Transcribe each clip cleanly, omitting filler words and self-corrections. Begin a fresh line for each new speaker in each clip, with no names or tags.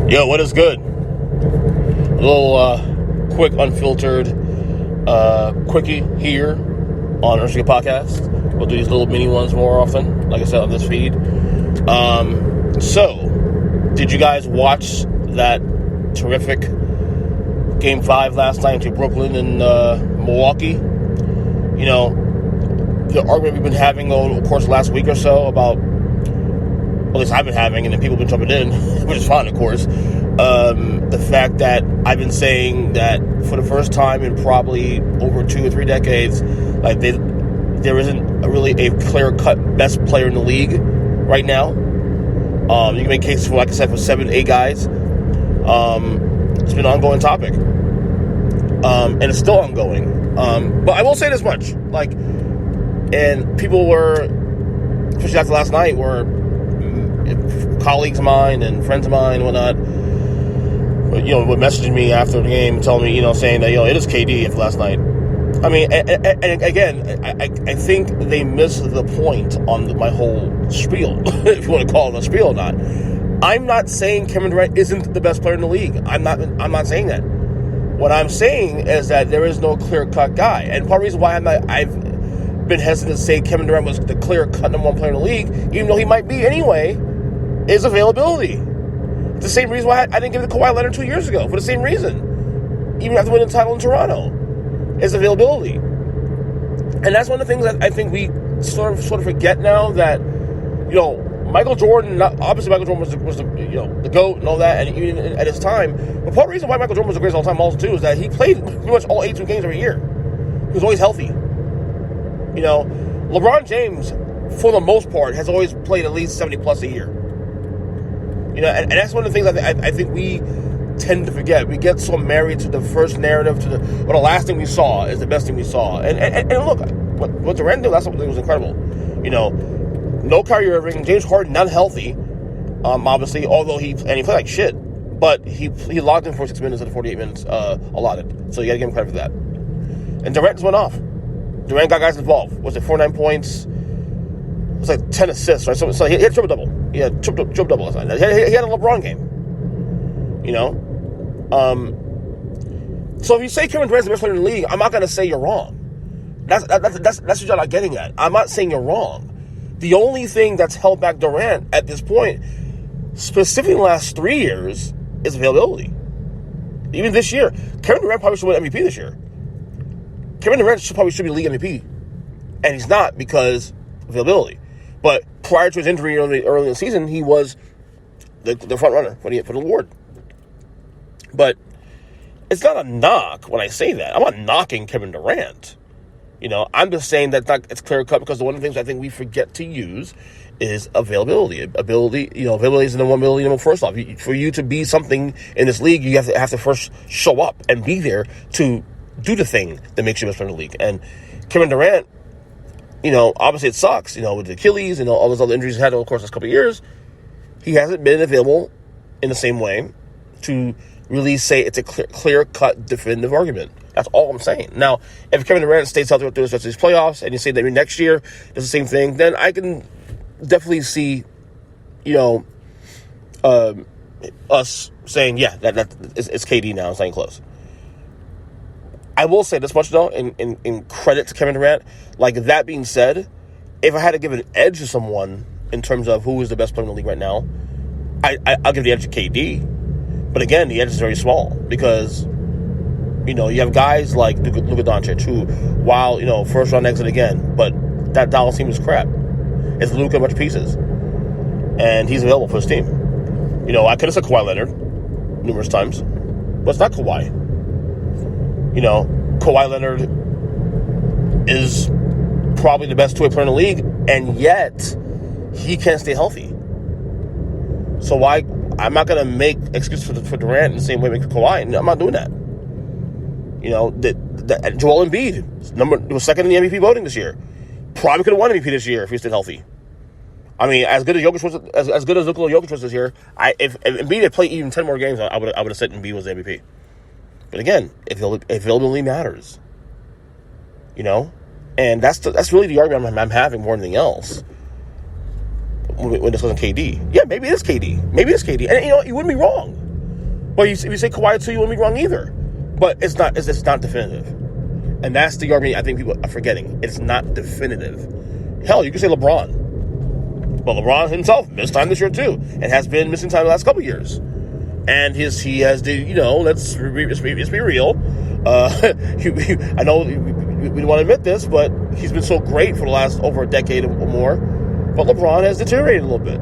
Yo, what is good? A little quick, unfiltered quickie here on Earnest Podcast. We'll do these little mini ones more often, like I said, on this feed. So, did you guys watch that terrific Game 5 last night to Brooklyn and Milwaukee? You know, the argument we've been having over the course of the last week or so about, at least I've been having, and then people have been jumping in, which is fine, of course. The fact that I've been saying that for the first time in probably over 2 or 3 decades, like there isn't really a clear-cut best player in the league right now. You can make cases for, like I said, for 7, 8 guys. It's been an ongoing topic, and it's still ongoing. But I will say this much, like, and people were, especially after last night, were colleagues of mine and friends of mine and whatnot, were messaging me after the game, telling me, saying that, it is KD after last night. I mean, and again, I think they missed the point on my whole spiel, if you want to call it a spiel or not. I'm not saying Kevin Durant isn't the best player in the league. I'm not saying that. What I'm saying is that there is no clear-cut guy. And part of the reason why I've been hesitant to say Kevin Durant was the clear-cut number 1 player in the league, even though he might be anyway, is availability. It's the same reason why I didn't give it to Kawhi Leonard 2 years ago, for the same reason. Even after winning the title in Toronto, is availability. And that's one of the things that I think we sort of forget now, that, Michael Jordan, obviously Michael Jordan was the GOAT and all that, and even at his time. But part of the reason why Michael Jordan was the greatest all time also, too, is that he played pretty much all 82 games every year. He was always healthy. LeBron James, for the most part, has always played at least 70-plus a year. And that's one of the things I think we tend to forget. We get so married to the first narrative, to the last thing we saw is the best thing we saw. And look, what Durant did, that's something was incredible. No Kyrie Irving, James Harden not healthy, obviously, although he played like shit, but he logged in 46 minutes of the 48 minutes allotted. So you got to give him credit for that. And Durant just went off. Durant got guys involved. Was it 49 points? It was like 10 assists, right? So he had triple-double. He had triple-double last night. He had a LeBron game. So if you say Kevin Durant's the best player in the league, I'm not going to say you're wrong. That's what you're not getting at. I'm not saying you're wrong. The only thing that's held back Durant at this point, specifically in the last 3 years, is availability. Even this year, Kevin Durant probably should win MVP this year. Kevin Durant probably should be league MVP, and he's not because of availability. But prior to his injury early in the season, he was the front runner for the award. But it's not a knock when I say that. I'm not knocking Kevin Durant. I'm just saying that it's clear cut, because one of the things I think we forget to use is availability. Availability is the number 1 ability. First off, for you to be something in this league, you have to first show up and be there to do the thing that makes you best player in the league. And Kevin Durant, obviously it sucks, with the Achilles and all those other injuries he's had over the course of the last couple of years. He hasn't been available in the same way to really say it's a clear-cut definitive argument. That's all I'm saying. Now, if Kevin Durant stays healthy through the rest of these playoffs, and you say that next year does the same thing, then I can definitely see, us saying, yeah, it's KD now. It's not even close. I will say this much, though, in credit to Kevin Durant. Like, that being said, if I had to give an edge to someone in terms of who is the best player in the league right now, I'll give the edge to KD. But again, the edge is very small, because you have guys like Luka Doncic, who, while, first-round exit again, but that Dallas team is crap. It's Luka, a bunch of pieces. And he's available for his team. I could have said Kawhi Leonard numerous times, but it's not Kawhi. Kawhi Leonard is probably the best two-way player in the league, and yet he can't stay healthy. So I'm not going to make excuses for Durant in the same way we make for Kawhi. I'm not doing that. Joel Embiid was second in the MVP voting this year. Probably could have won MVP this year if he stayed healthy. I mean, as good as Jokic was, as good as Nikola Jokic was this year, if Embiid had played even 10 more games, I would have said Embiid was the MVP. But again, availability matters. And that's really the argument I'm having more than anything else. When discussing KD. Yeah, maybe it is KD. And you wouldn't be wrong. But if you say Kawhi too, you wouldn't be wrong either. But it's not definitive. And that's the argument I think people are forgetting. It's not definitive. Hell, you can say LeBron. But LeBron himself missed time this year too, and has been missing time the last couple years. And he has the, let's be real. I know we don't want to admit this, but he's been so great for the last over a decade or more. But LeBron has deteriorated a little bit.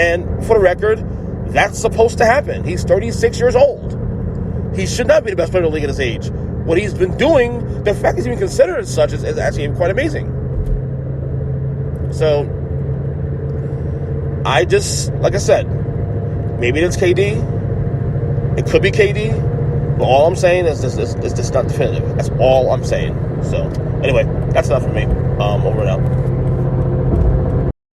And for the record, that's supposed to happen. He's 36 years old. He should not be the best player in the league at his age. What he's been doing, the fact he's even considered as such is actually quite amazing. So, like I said, maybe it's KD. It could be KD. But all I'm saying is this not definitive. That's all I'm saying. So, anyway, that's enough for me. Over and out.